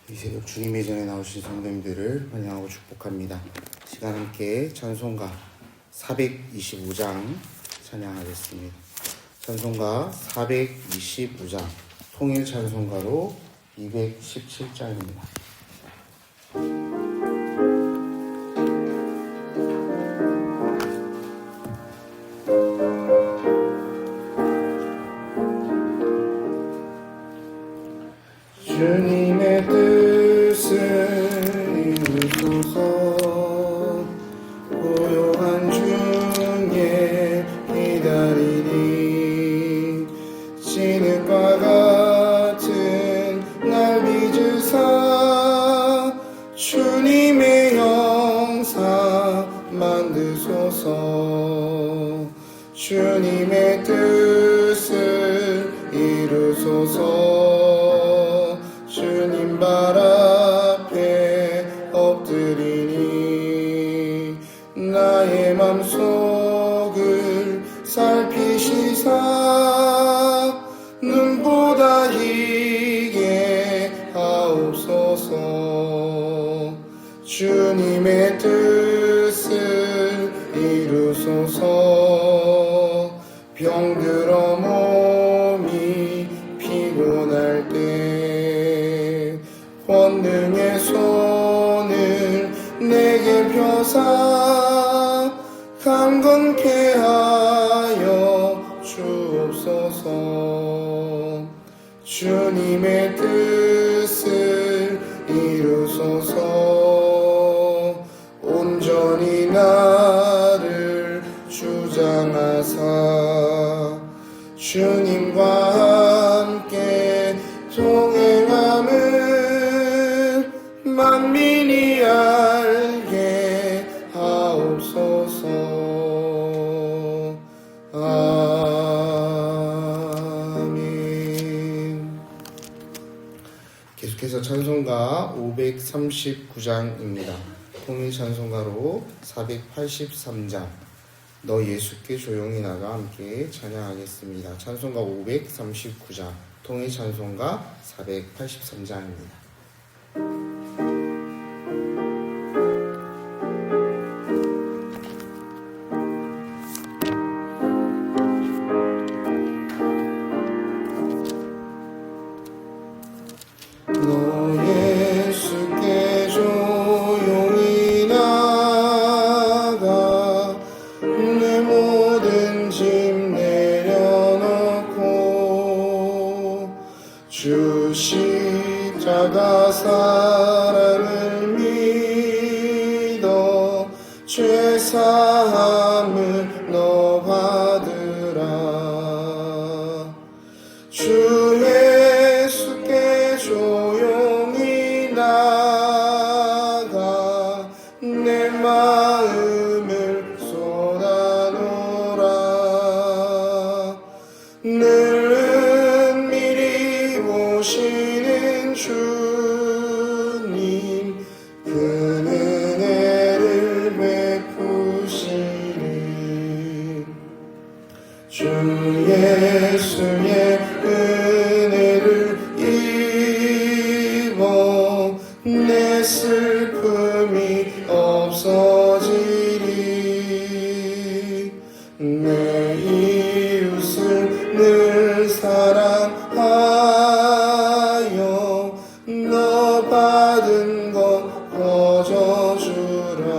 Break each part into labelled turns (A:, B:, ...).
A: 이 새벽 주님의 전에 나오신 성도님들을 환영하고 축복합니다. 시간 함께 찬송가 425장 찬양하겠습니다. 찬송가 425장 통일 찬송가로 217장입니다. 주님의 뜻을 이루소서. 고요한 중에 기다리니 진흙과 같은 날 빚으사 주님의 영상 만드소서. 주님의 뜻을 이루소서. 주님 발 앞에 엎드리니 나의 맘속을 살피시사 눈보다 희게 하옵소서. 주님의 뜻을 이루소서. 병들어 몸이 피곤할 때 권능의 손을 내게 펴사 강건케 하여 주옵소서. 주님의 뜻을 이루소서. 온전히 나를 주장하사 주님과 함께 동행함을 만민이 알게 하옵소서. 아멘. 계속해서 찬송가 539장입니다. 통일 찬송가로 483장 너 예수께 조용히 나가 함께 찬양하겠습니다. 찬송가 539장 통일 찬송가 483장입니다. 너 예수께 조용히 나가 내 모든 짐 내려놓고 주 십자가 사랑을 믿어 죄 사함을 너 받으라. 주 예수께 조용히 나가 내 마음을 쏟아놓으라. 늘 미리 오시는 주님 그 은혜를 베푸시니 주 예수의 은혜를 입어 내 슬픔이 없어지리. 내 이웃을 늘 사랑하여 너 받은 것 거저주라.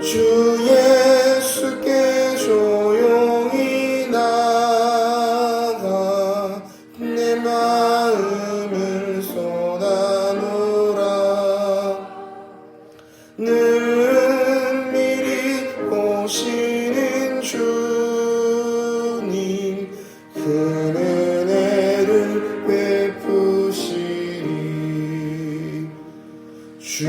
A: 주 예수께 조용히 나가 내 마음을 쏟아놓으라. 늘 미리 오시는 주님 그 은혜를 베푸시리. 주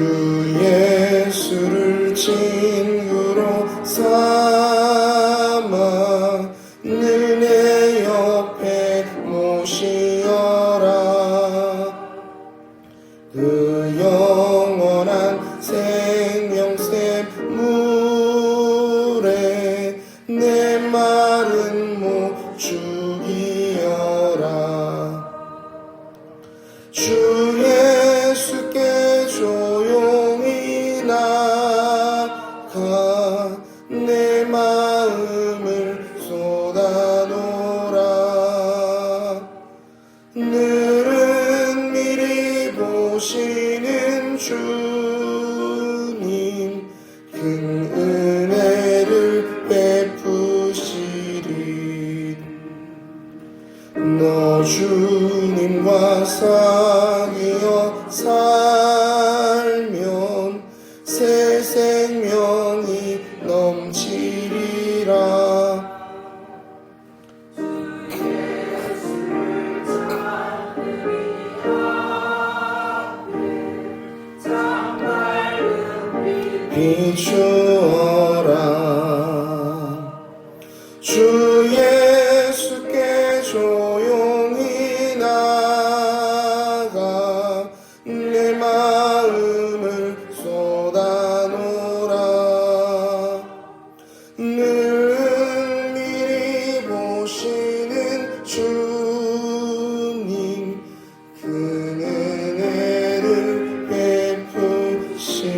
A: 예수를 친구로 삼아 늘 내 옆에 모시어라. 늘은 미리 보시는 주님 큰 은혜를 베푸시리. 너 주님과 사귀어 살면 새 생명이 넘치리라. 비추어라. 주 예수께 조용히 나가 내 마음을 쏟아놓으라. 늘 미리 보시는 주님 큰 은혜를 베푸시리.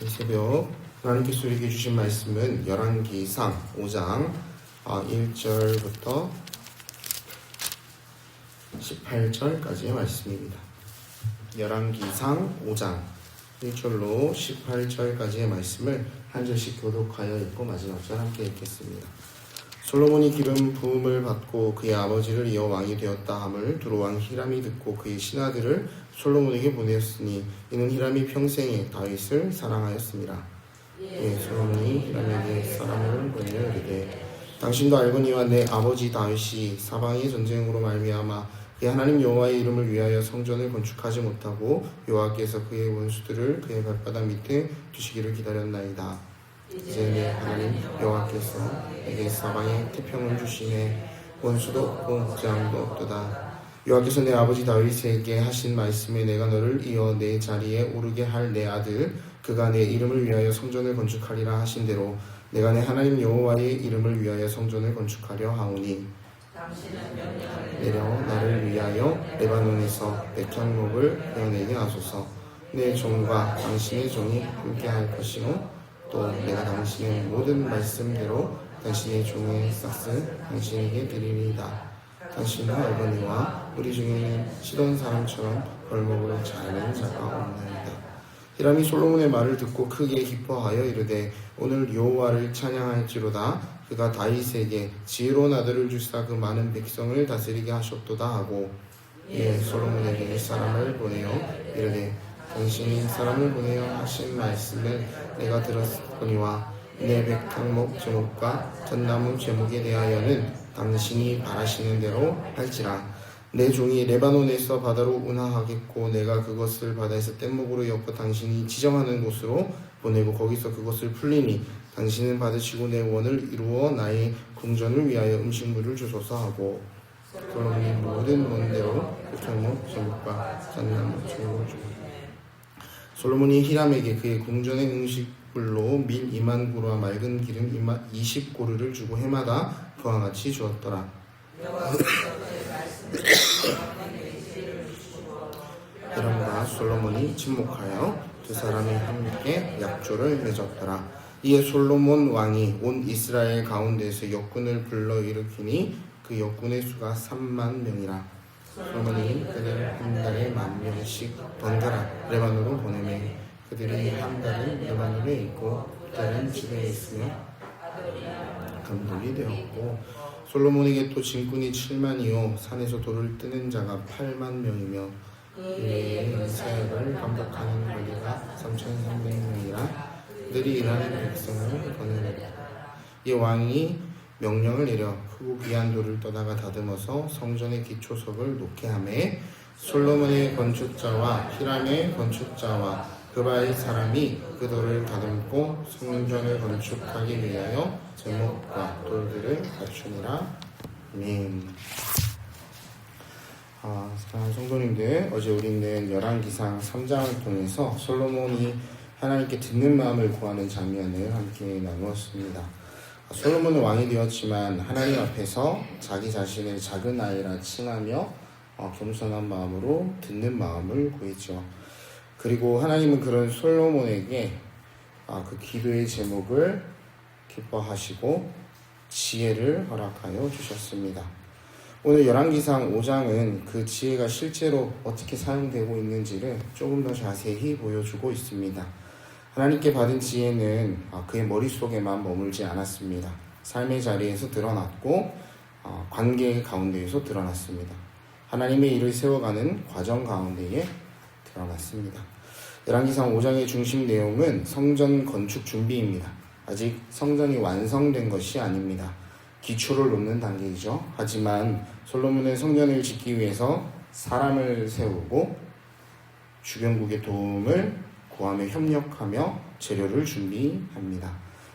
A: 이 새벽 하나님께서 우리에게 주신 말씀은 열왕기상 5장 1절부터 18절까지의 말씀입니다. 열왕기상 5장 1절로 18절까지의 말씀을 한 절씩 교독하여 읽고 마지막 절 함께 읽겠습니다. 솔로몬이 기름 부음을 받고 그의 아버지를 이어 왕이 되었다 함을 두로왕 히람이 듣고 그의 신하들을 솔로몬에게 보내었으니 이는 히람이 평생에 다윗을 사랑하였습니다. 솔로몬이 히람에게 사람을 보내어 이르되 당신도 알거니와 내 아버지 다윗이 사방의 전쟁으로 말미암아 그의 하나님 여호와의 이름을 위하여 성전을 건축하지 못하고 여호와께서 그의 원수들을 그의 발바닥 밑에 두시기를 기다렸나이다. 이제 내 하나님 여호와께서 내게 사방에 태평을 주시네. 원수도 없고 재앙도 없도다. 여호와께서 내 아버지 다윗에게 하신 말씀에 내가 너를 이어 내 자리에 오르게 할 내 아들 그가 내 이름을 위하여 성전을 건축하리라 하신 대로 내가 내 하나님 여호와의 이름을 위하여 성전을 건축하려 하오니 내려 나를 위하여 레바논에서 백향목을 베어내게 하소서. 내 종과 당신의 종이 함께할 것이요 또 내가 당신의 모든 말씀대로 당신의 종의 싹을 당신에게 드리리이다. 당신은 알거니와 우리 중에는 시돈 사람처럼 벌목을 자르는 자가 없나이다. 히람이 솔로몬의 말을 듣고 크게 기뻐하여 이르되 오늘 여호와를 찬양할지로다. 그가 다윗에게 지혜로운 아들을 주사 그 많은 백성을 다스리게 하셨도다 하고 솔로몬에게 사람을 보내어 이르되 당신이 사람을 보내어 하신 말씀을 내가 들었거니와 내 백향목 제목과 잣나무 제목에 대하여는 당신이 바라시는 대로 할지라. 내 종이 레바논에서 바다로 운하하겠고 내가 그것을 바다에서 뗏목으로 엮어 당신이 지정하는 곳으로 보내고 거기서 그것을 풀리니 당신은 받으시고 내 원을 이루어 나의 궁전을 위하여 음식물을 주소서 하고 솔로몬이 모든 원대로 백향목 제목과 잣나무 제목을 주고 솔로몬이 히람에게 그의 궁전의 음식물로 밀 2만 고루와 맑은 기름 20고루를 주고 해마다 그와 같이 주었더라. 히람과 솔로몬이 침묵하여 두 사람이 함께 약조를 맺었더라. 이에 솔로몬 왕이 온 이스라엘 가운데에서 역군을 불러 일으키니 그 역군의 수가 3만 명이라. 솔로몬이 그들을 한 달에 10,000명씩 번갈아 레바논으로 보내매 그들이 한 달은 레바논에 있고 달은 집에 있으며 감독이 되었고 솔로몬에게 또 짐꾼이 7만이요 산에서 돌을 뜨는 자가 8만 명이며 이외에 사역을 반복하는 관리가 3,300명이라 그들이 일하는 백성을 거느리라. 이 왕이 명령을 내려 크고 귀한 돌을 떠다가 다듬어서 성전의 기초석을 놓게 하매 솔로몬의 건축자와 히람의 건축자와 그바의 사람이 그 돌을 다듬고 성전을 건축하기 위하여 제목과 돌들을 갖추니라. 아멘. 사랑하는 성도님들, 어제 우리는 열왕기상 3장을 통해서 솔로몬이 하나님께 듣는 마음을 구하는 장면을 함께 나누었습니다. 솔로몬은 왕이 되었지만 하나님 앞에서 자기 자신을 작은 아이라 칭하며 겸손한 마음으로 듣는 마음을 구했죠. 그리고 하나님은 그런 솔로몬에게 그 기도의 제목을 기뻐하시고 지혜를 허락하여 주셨습니다. 오늘 열왕기상 5장은 그 지혜가 실제로 어떻게 사용되고 있는지를 조금 더 자세히 보여주고 있습니다. 하나님께 받은 지혜는 그의 머릿속에만 머물지 않았습니다. 삶의 자리에서 드러났고 관계 가운데에서 드러났습니다. 하나님의 일을 세워가는 과정 가운데에 드러났습니다. 열왕기상 5장의 중심 내용은 성전 건축 준비입니다. 아직 성전이 완성된 것이 아닙니다. 기초를 놓는 단계이죠. 하지만 솔로몬은 성전을 짓기 위해서 사람을 세우고 주변국의 도움을 구하며 협력하며 재료를 준비합니다.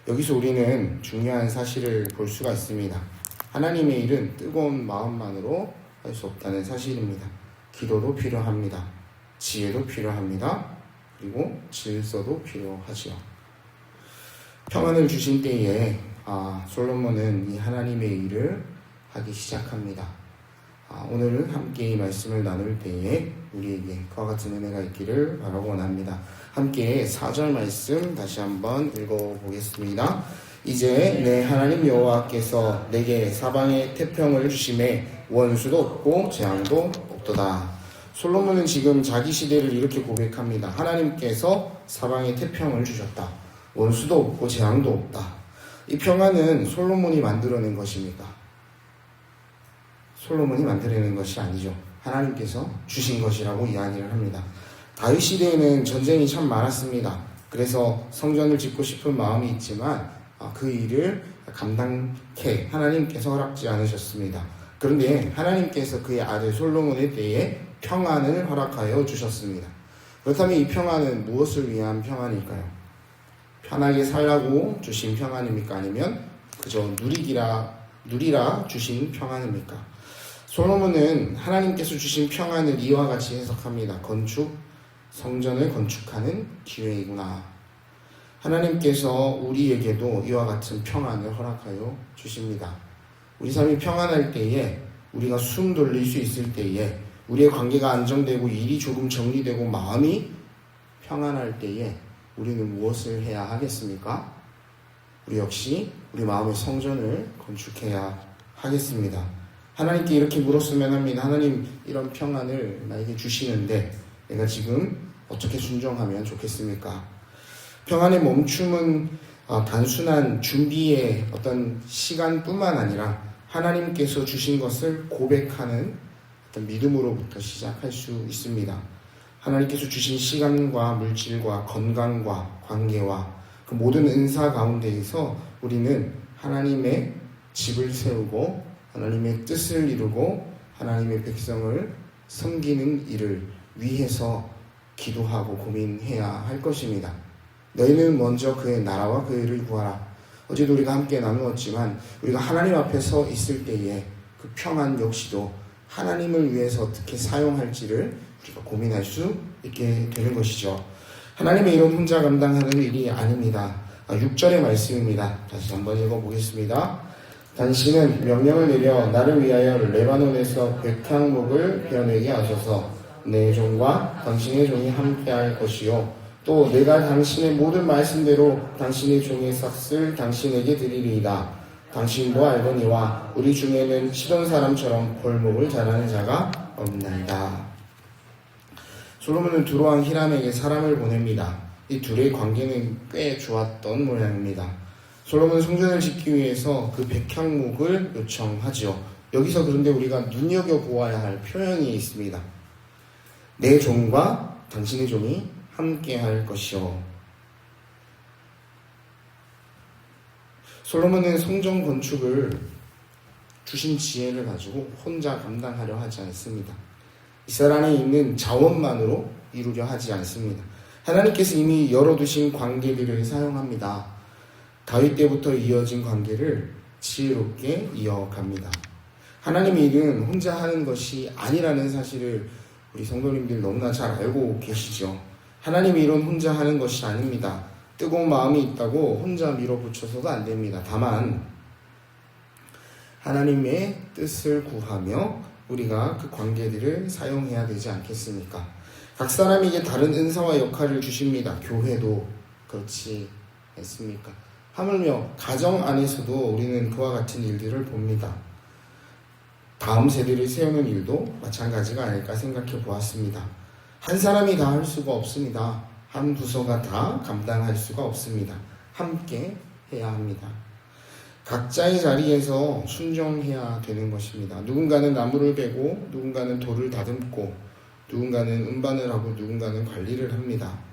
A: 여기서 우리는 중요한 사실을 볼 수가 있습니다. 하나님의 일은 뜨거운 마음만으로 할 수 없다는 사실입니다. 기도도 필요합니다. 지혜도 필요합니다. 그리고 질서도 필요하지요. 평안을 주신 때에 솔로몬은 이 하나님의 일을 하기 시작합니다. 오늘은 함께 이 말씀을 나눌 때에 우리에게 그와 같은 은혜가 있기를 바라고 원합니다. 함께 4절 말씀 다시 한번 읽어보겠습니다. 이제 내 하나님 여호와께서 내게 사방에 태평을 주심에 원수도 없고 재앙도 없도다. 솔로몬은 지금 자기 시대를 이렇게 고백합니다. 하나님께서 사방에 태평을 주셨다. 원수도 없고 재앙도 없다. 이 평안은 솔로몬이 만들어낸 것입니까? 솔로몬이 만들어낸 것이 아니죠. 하나님께서 주신 것이라고 이야기를 합니다. 다윗 시대에는 전쟁이 참 많았습니다. 그래서 성전을 짓고 싶은 마음이 있지만 그 일을 감당케 하나님께서 허락지 않으셨습니다. 그런데 하나님께서 그의 아들 솔로몬의 때에 평안을 허락하여 주셨습니다. 그렇다면 이 평안은 무엇을 위한 평안일까요? 편하게 살라고 주신 평안입니까? 아니면 그저 누리라 주신 평안입니까? 솔로몬은 하나님께서 주신 평안을 이와 같이 해석합니다. 성전을 건축하는 기회이구나. 하나님께서 우리에게도 이와 같은 평안을 허락하여 주십니다. 우리 삶이 평안할 때에, 우리가 숨 돌릴 수 있을 때에, 우리의 관계가 안정되고 일이 조금 정리되고 마음이 평안할 때에 우리는 무엇을 해야 하겠습니까? 우리 역시 우리 마음의 성전을 건축해야 하겠습니다. 하나님께 이렇게 물었으면 합니다. 하나님, 이런 평안을 나에게 주시는데 내가 지금 어떻게 순종하면 좋겠습니까? 평안의 멈춤은 단순한 준비의 어떤 시간뿐만 아니라 하나님께서 주신 것을 고백하는 어떤 믿음으로부터 시작할 수 있습니다. 하나님께서 주신 시간과 물질과 건강과 관계와 그 모든 은사 가운데에서 우리는 하나님의 집을 세우고 하나님의 뜻을 이루고 하나님의 백성을 섬기는 일을 위해서 기도하고 고민해야 할 것입니다. 너희는 먼저 그의 나라와 그의 의를 구하라. 어제도 우리가 함께 나누었지만 우리가 하나님 앞에 서 있을 때에 그 평안 역시도 하나님을 위해서 어떻게 사용할지를 우리가 고민할 수 있게 되는 것이죠. 하나님의 일은 혼자 감당하는 일이 아닙니다. 6절의 말씀입니다. 다시 한번 읽어보겠습니다. 당신은 명령을 내려 나를 위하여 레바논에서 백향목을 베어내게 하소서. 내 종과 당신의 종이 함께할 것이요 또 내가 당신의 모든 말씀대로 당신의 종의 삭슬 당신에게 드리리이다. 당신도 알거니와 우리 중에는 시돈 사람처럼 벌목을 잘하는 자가 없나이다. 솔로몬은 두로왕 히람에게 사람을 보냅니다. 이 둘의 관계는 꽤 좋았던 모양입니다. 솔로몬은 성전을 짓기 위해서 그 백향목을 요청하죠. 여기서 그런데 우리가 눈여겨보아야 할 표현이 있습니다. 내 종과 당신의 종이 함께 할 것이요. 솔로몬은 성전 건축을 주신 지혜를 가지고 혼자 감당하려 하지 않습니다. 이스라엘 안에 있는 자원만으로 이루려 하지 않습니다. 하나님께서 이미 열어두신 관계들을 사용합니다. 다윗 때부터 이어진 관계를 지혜롭게 이어갑니다. 하나님의 일은 혼자 하는 것이 아니라는 사실을 우리 성도님들 너무나 잘 알고 계시죠. 하나님의 일은 혼자 하는 것이 아닙니다. 뜨거운 마음이 있다고 혼자 밀어붙여서도 안 됩니다. 다만 하나님의 뜻을 구하며 우리가 그 관계들을 사용해야 되지 않겠습니까? 각 사람에게 다른 은사와 역할을 주십니다. 교회도 그렇지 않습니까? 하물며 가정 안에서도 우리는 그와 같은 일들을 봅니다. 다음 세대를 세우는 일도 마찬가지가 아닐까 생각해 보았습니다. 한 사람이 다 할 수가 없습니다. 한 부서가 다 감당할 수가 없습니다. 함께 해야 합니다. 각자의 자리에서 순종해야 되는 것입니다. 누군가는 나무를 베고, 누군가는 돌을 다듬고, 누군가는 음반을 하고, 누군가는 관리를 합니다.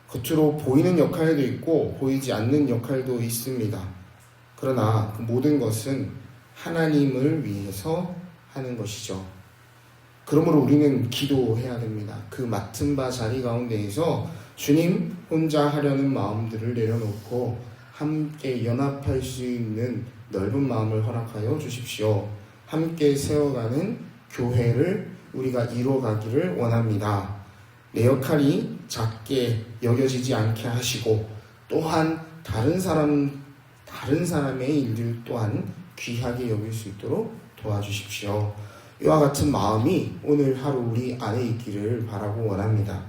A: 겉으로 보이는 역할도 있고 보이지 않는 역할도 있습니다. 그러나 그 모든 것은 하나님을 위해서 하는 것이죠. 그러므로 우리는 기도해야 됩니다. 그 맡은 바 자리 가운데에서 주님 혼자 하려는 마음들을 내려놓고 함께 연합할 수 있는 넓은 마음을 허락하여 주십시오. 함께 세워가는 교회를 우리가 이루어가기를 원합니다. 내 역할이 작게 여겨지지 않게 하시고 또한 다른 사람의 일들 또한 귀하게 여길 수 있도록 도와주십시오. 이와 같은 마음이 오늘 하루 우리 안에 있기를 바라고 원합니다.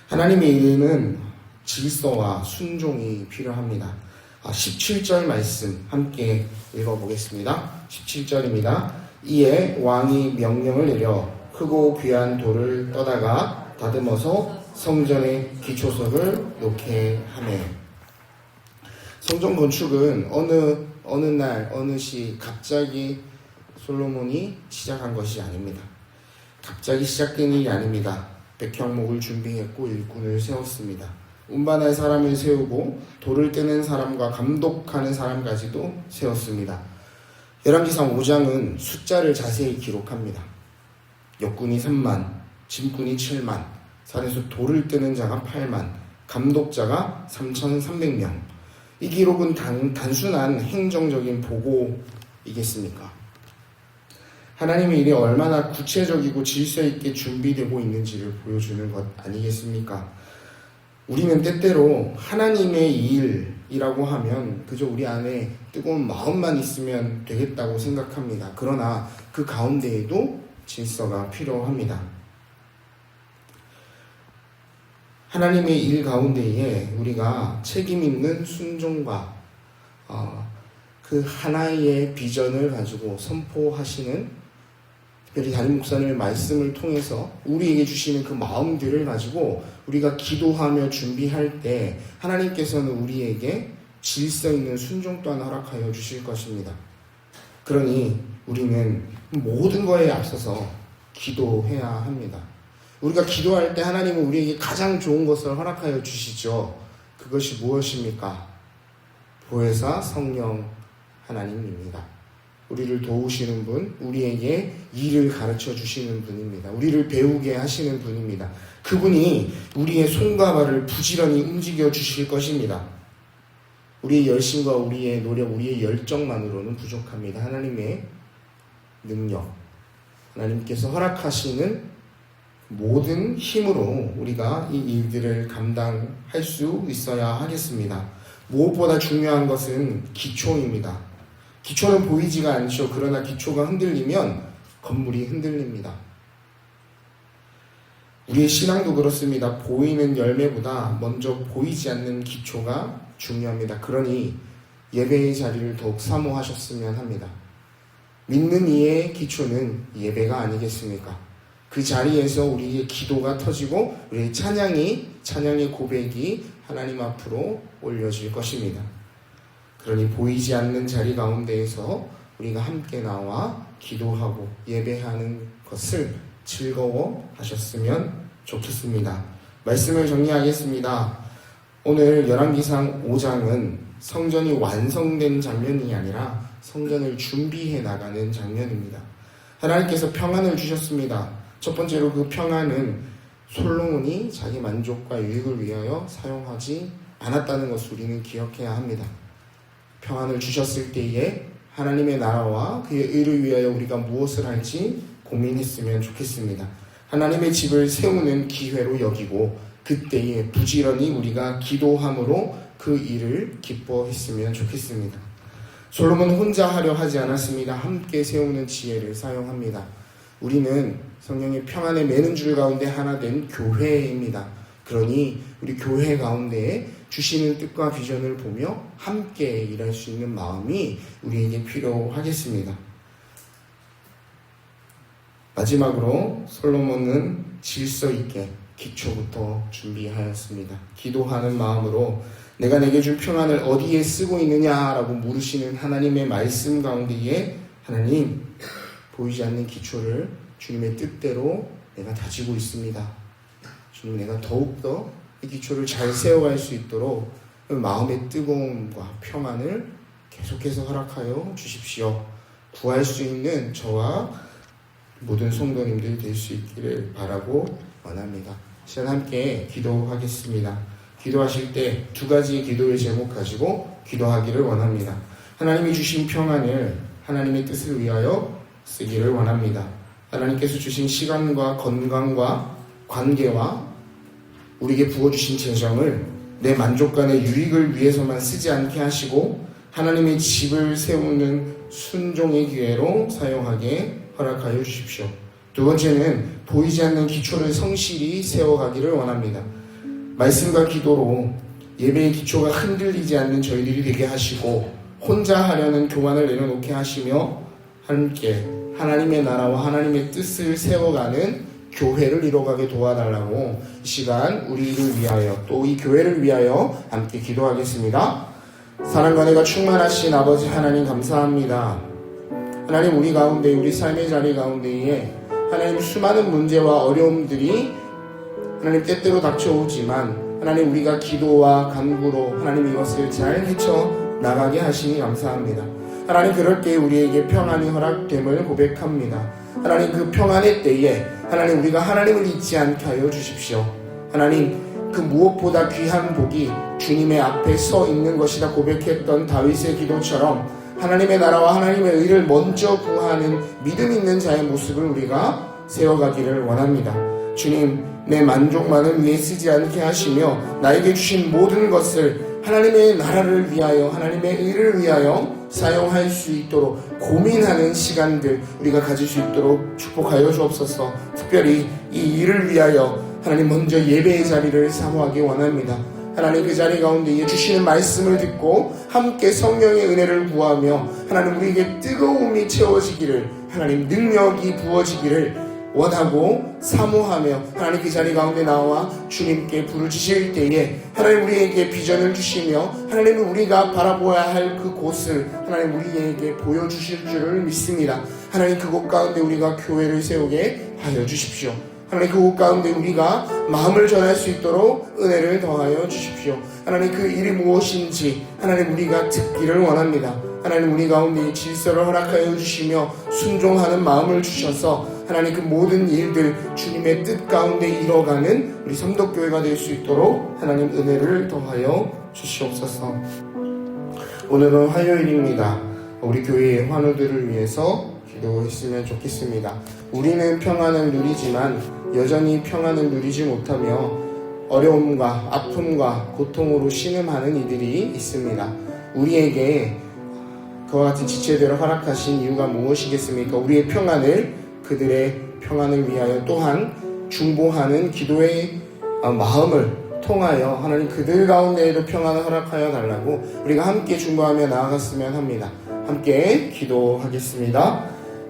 A: 하나님의 일은 질서와 순종이 필요합니다. 17절 말씀 함께 읽어보겠습니다. 17절입니다. 이에 왕이 명령을 내려 크고 귀한 돌을 떠다가 다듬어서 성전의 기초석을 놓게 하며. 성전 건축은 어느 날 어느 시 갑자기 솔로몬이 시작한 것이 아닙니다. 갑자기 시작된 일이 아닙니다. 백형목을 준비했고 일꾼을 세웠습니다. 운반할 사람을 세우고 돌을 떼는 사람과 감독하는 사람까지도 세웠습니다. 열왕기상 5장은 숫자를 자세히 기록합니다. 역군이 3만, 짐꾼이 7만, 산에서 돌을 떼는 자가 8만, 감독자가 3,300명. 이 기록은 단순한 행정적인 보고이겠습니까? 하나님의 일이 얼마나 구체적이고 질서 있게 준비되고 있는지를 보여주는 것 아니겠습니까? 우리는 때때로 하나님의 일이라고 하면 그저 우리 안에 뜨거운 마음만 있으면 되겠다고 생각합니다. 그러나 그 가운데에도 질서가 필요합니다. 하나님의 일 가운데에 우리가 책임 있는 순종과 그 하나의 비전을 가지고 선포하시는, 특별히 담임 목사님의 말씀을 통해서 우리에게 주시는 그 마음들을 가지고 우리가 기도하며 준비할 때 하나님께서는 우리에게 질서 있는 순종 또한 허락하여 주실 것입니다. 그러니 우리는 모든 거에 앞서서 기도해야 합니다. 우리가 기도할 때 하나님은 우리에게 가장 좋은 것을 허락하여 주시죠. 그것이 무엇입니까? 보혜사 성령 하나님입니다. 우리를 도우시는 분, 우리에게 일을 가르쳐 주시는 분입니다. 우리를 배우게 하시는 분입니다. 그분이 우리의 손과 발을 부지런히 움직여 주실 것입니다. 우리의 열심과 우리의 노력, 우리의 열정만으로는 부족합니다. 하나님의 능력, 하나님께서 허락하시는 모든 힘으로 우리가 이 일들을 감당할 수 있어야 하겠습니다. 무엇보다 중요한 것은 기초입니다. 기초는 보이지가 않죠. 그러나 기초가 흔들리면 건물이 흔들립니다. 우리의 신앙도 그렇습니다. 보이는 열매보다 먼저 보이지 않는 기초가 중요합니다. 그러니 예배의 자리를 더욱 사모하셨으면 합니다. 믿는 이의 기초는 예배가 아니겠습니까? 그 자리에서 우리의 기도가 터지고 우리의 찬양의 고백이 하나님 앞으로 올려질 것입니다. 그러니 보이지 않는 자리 가운데에서 우리가 함께 나와 기도하고 예배하는 것을 즐거워하셨으면 좋겠습니다. 말씀을 정리하겠습니다. 오늘 열왕기상 5장은 성전이 완성된 장면이 아니라 성전을 준비해 나가는 장면입니다. 하나님께서 평안을 주셨습니다. 첫 번째로 그 평안은 솔로몬이 자기 만족과 유익을 위하여 사용하지 않았다는 것을 우리는 기억해야 합니다. 평안을 주셨을 때에 하나님의 나라와 그의 의를 위하여 우리가 무엇을 할지 고민했으면 좋겠습니다. 하나님의 집을 세우는 기회로 여기고 그때에 부지런히 우리가 기도함으로 그 일을 기뻐했으면 좋겠습니다. 솔로몬 혼자 하려 하지 않았습니다. 함께 세우는 지혜를 사용합니다. 우리는 성령의 평안에 매는 줄 가운데 하나 된 교회입니다. 그러니 우리 교회 가운데에 주시는 뜻과 비전을 보며 함께 일할 수 있는 마음이 우리에게 필요하겠습니다. 마지막으로 솔로몬은 질서 있게 기초부터 준비하였습니다. 기도하는 마음으로 내가 내게 준 평안을 어디에 쓰고 있느냐라고 물으시는 하나님의 말씀 가운데에 하나님, 보이지 않는 기초를 주님의 뜻대로 내가 다지고 있습니다. 주님, 내가 더욱더 이 기초를 잘 세워갈 수 있도록 마음의 뜨거움과 평안을 계속해서 허락하여 주십시오. 구할 수 있는 저와 모든 성도님들이 될 수 있기를 바라고 원합니다. 시간 함께 기도하겠습니다. 기도하실 때 두 가지의 기도의 제목 가지고 기도하기를 원합니다. 하나님이 주신 평안을 하나님의 뜻을 위하여 쓰기를 원합니다. 하나님께서 주신 시간과 건강과 관계와 우리에게 부어주신 재정을 내 만족감의 유익을 위해서만 쓰지 않게 하시고 하나님의 집을 세우는 순종의 기회로 사용하게 허락하여 주십시오. 두 번째는 보이지 않는 기초를 성실히 세워가기를 원합니다. 말씀과 기도로 예배의 기초가 흔들리지 않는 저희들이 되게 하시고 혼자 하려는 교만을 내려놓게 하시며 함께 하나님의 나라와 하나님의 뜻을 세워가는 교회를 이뤄가게 도와달라고 이 시간 우리를 위하여 또 이 교회를 위하여 함께 기도하겠습니다. 사랑과 은혜가 충만하신 아버지 하나님 감사합니다. 하나님, 우리 가운데 우리 삶의 자리 가운데에 하나님 수많은 문제와 어려움들이 하나님 때때로 닥쳐오지만 하나님, 우리가 기도와 간구로 하나님 이것을 잘 헤쳐나가게 하시니 감사합니다. 하나님, 그럴 때 우리에게 평안이 허락됨을 고백합니다. 하나님, 그 평안의 때에 하나님, 우리가 하나님을 잊지 않게 하여 주십시오. 하나님, 그 무엇보다 귀한 복이 주님의 앞에 서 있는 것이다 고백했던 다윗의 기도처럼 하나님의 나라와 하나님의 의를 먼저 구하는 믿음 있는 자의 모습을 우리가 세워가기를 원합니다. 주님, 내 만족만을 위해 쓰지 않게 하시며 나에게 주신 모든 것을 하나님의 나라를 위하여 하나님의 의를 위하여 사용할 수 있도록 고민하는 시간들 우리가 가질 수 있도록 축복하여 주옵소서. 특별히 이 일을 위하여 하나님, 먼저 예배의 자리를 사모하기 원합니다. 하나님, 그 자리 가운데 주시는 말씀을 듣고 함께 성령의 은혜를 구하며 하나님, 우리에게 뜨거움이 채워지기를, 하나님 능력이 부어지기를 원하고 사모하며 하나님, 그 자리 가운데 나와 주님께 부르짖을 때에 하나님, 우리에게 비전을 주시며 하나님, 우리가 바라보아야 할 그 곳을 하나님 우리에게 보여주실 줄을 믿습니다. 하나님, 그곳 가운데 우리가 교회를 세우게 하여 주십시오. 하나님, 그곳 가운데 우리가 마음을 전할 수 있도록 은혜를 더하여 주십시오. 하나님, 그 일이 무엇인지 하나님 우리가 듣기를 원합니다. 하나님, 우리 가운데 질서를 허락하여 주시며 순종하는 마음을 주셔서 하나님, 그 모든 일들 주님의 뜻 가운데 이뤄가는 우리 성덕교회가 될 수 있도록 하나님 은혜를 더하여 주시옵소서. 오늘은 화요일입니다. 우리 교회의 환우들을 위해서 기도했으면 좋겠습니다. 우리는 평안을 누리지만 여전히 평안을 누리지 못하며 어려움과 아픔과 고통으로 신음하는 이들이 있습니다. 우리에게 그와 같은 지체들을 허락하신 이유가 무엇이겠습니까? 우리의 평안을, 그들의 평안을 위하여 또한 중보하는 기도의 마음을 통하여 하나님, 그들 가운데에도 평안을 허락하여 달라고 우리가 함께 중보하며 나아갔으면 합니다. 함께 기도하겠습니다.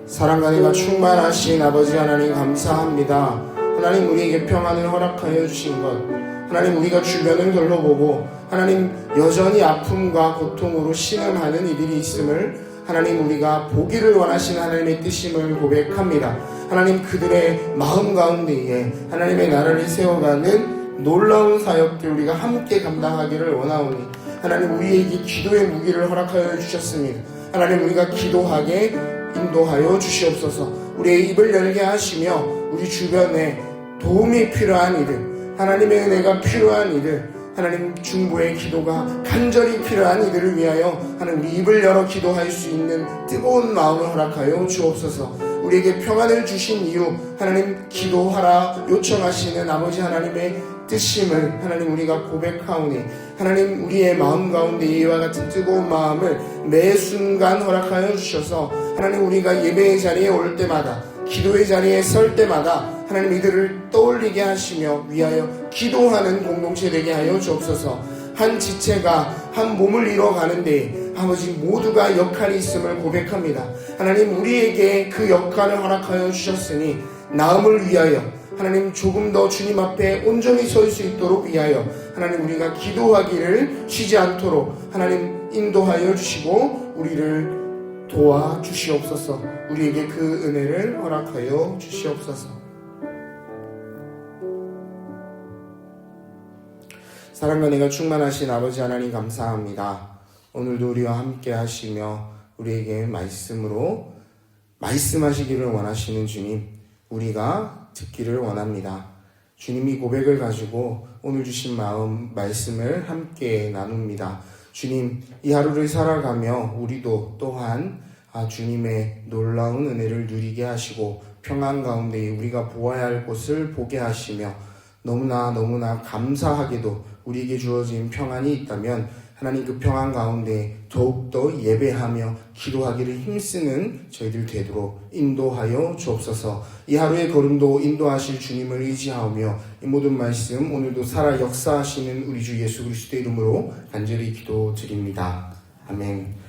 A: 사랑과 은혜가 충만하신 아버지 하나님 감사합니다. 하나님, 우리에게 평안을 허락하여 주신 것, 하나님, 우리가 주변을 둘러보고 하나님 여전히 아픔과 고통으로 신음하는 이들이 있음을 하나님, 우리가 보기를 원하시는 하나님의 뜻임을 고백합니다. 하나님, 그들의 마음 가운데에 하나님의 나라를 세워가는 놀라운 사역들 우리가 함께 감당하기를 원하오니 하나님, 우리에게 기도의 무기를 허락하여 주셨습니다. 하나님, 우리가 기도하게 인도하여 주시옵소서. 우리의 입을 열게 하시며 우리 주변에 도움이 필요한 이들, 하나님의 은혜가 필요한 이들, 하나님 중보의 기도가 간절히 필요한 이들을 위하여 하나님, 우리 입을 열어 기도할 수 있는 뜨거운 마음을 허락하여 주옵소서. 우리에게 평안을 주신 이유 하나님, 기도하라 요청하시는 아버지 하나님의 뜻임을 하나님 우리가 고백하오니 하나님, 우리의 마음 가운데 이와 같은 뜨거운 마음을 매 순간 허락하여 주셔서 하나님, 우리가 예배의 자리에 올 때마다 기도의 자리에 설 때마다 하나님, 이들을 떠올리게 하시며 위하여 기도하는 공동체 되게 하여 주옵소서. 한 지체가 한 몸을 이뤄가는데 아버지 모두가 역할이 있음을 고백합니다. 하나님 우리에게 그 역할을 허락하여 주셨으니 나음을 위하여 하나님 조금 더 주님 앞에 온전히 설 수 있도록 위하여 하나님 우리가 기도하기를 쉬지 않도록 하나님 인도하여 주시고 우리를 도와주시옵소서. 우리에게 그 은혜를 허락하여 주시옵소서. 사랑과 은혜가 충만하신 아버지 하나님 감사합니다. 오늘도 우리와 함께 하시며 우리에게 말씀으로 말씀하시기를 원하시는 주님, 우리가 듣기를 원합니다. 주님이 고백을 가지고 오늘 주신 말씀을 함께 나눕니다. 주님, 이 하루를 살아가며 우리도 또한 주님의 놀라운 은혜를 누리게 하시고 평안 가운데 우리가 보아야 할 곳을 보게 하시며 너무나 감사하게도 우리에게 주어진 평안이 있다면 하나님 그 평안 가운데 더욱더 예배하며 기도하기를 힘쓰는 저희들 되도록 인도하여 주옵소서. 이 하루의 걸음도 인도하실 주님을 의지하며 이 모든 말씀 오늘도 살아 역사하시는 우리 주 예수 그리스도의 이름으로 간절히 기도드립니다. 아멘.